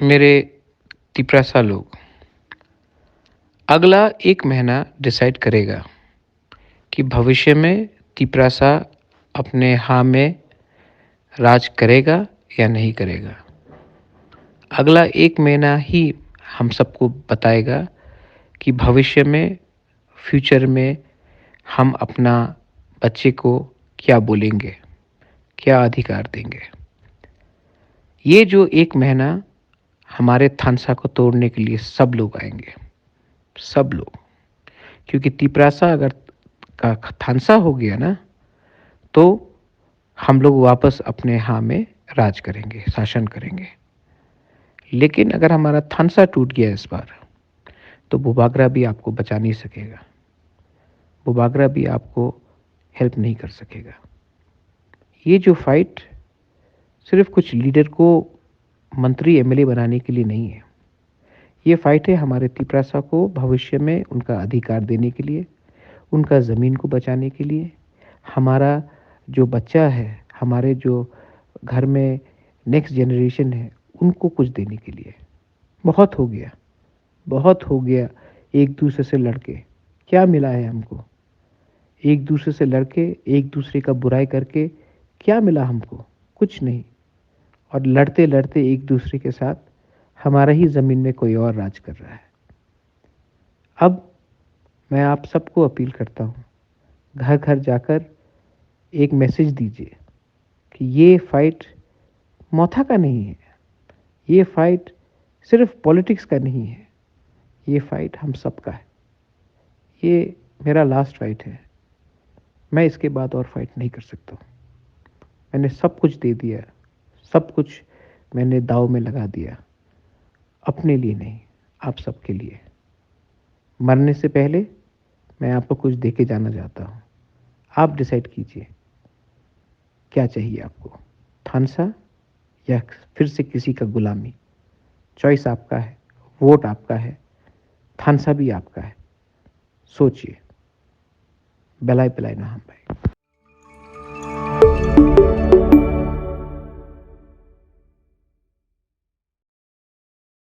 मेरे तिपरासा लोग, अगला 1 महीना डिसाइड करेगा कि भविष्य में तिपरासा अपने हाँ में राज करेगा या नहीं करेगा। अगला 1 महीना ही हम सबको बताएगा कि भविष्य में, फ्यूचर में हम अपना बच्चे को क्या बोलेंगे, क्या अधिकार देंगे। ये जो 1 महीना हमारे थानसा को तोड़ने के लिए सब लोग आएंगे, सब लोग। क्योंकि तिपरासा अगर का थानसा हो गया ना, तो हम लोग वापस अपने हाँ में राज करेंगे, शासन करेंगे। लेकिन अगर हमारा थानसा टूट गया इस बार, तो बुबागरा भी आपको बचा नहीं सकेगा, बुबागरा भी आपको हेल्प नहीं कर सकेगा। ये जो फाइट सिर्फ कुछ लीडर को मंत्री एमएलए बनाने के लिए नहीं है। ये फाइट है हमारे तिपरासा को भविष्य में उनका अधिकार देने के लिए, उनका ज़मीन को बचाने के लिए, हमारा जो बच्चा है, हमारे जो घर में नेक्स्ट जनरेशन है, उनको कुछ देने के लिए। बहुत हो गया, बहुत हो गया एक दूसरे से लड़के। क्या मिला है हमको? एक दूसरे से लड़के, एक दूसरे का बुराई करके क्या मिला हमको? कुछ नहीं। और लड़ते लड़ते एक दूसरे के साथ हमारा ही ज़मीन में कोई और राज कर रहा है। अब मैं आप सबको अपील करता हूँ, घर घर जाकर एक मैसेज दीजिए कि ये फाइट मौथा का नहीं है, ये फाइट सिर्फ पॉलिटिक्स का नहीं है, ये फाइट हम सबका है। ये मेरा लास्ट फाइट है, मैं इसके बाद और फाइट नहीं कर सकता हूँ। मैंने सब कुछ दे दिया, सब कुछ मैंने दाव में लगा दिया, अपने लिए नहीं, आप सबके लिए। मरने से पहले मैं आपको कुछ दे के जाना चाहता हूँ। आप डिसाइड कीजिए क्या चाहिए आपको, थानसा या फिर से किसी का गुलामी। चॉइस आपका है, वोट आपका है, थानसा भी आपका है। सोचिए। बेलाय बेलाय ना हम भाई।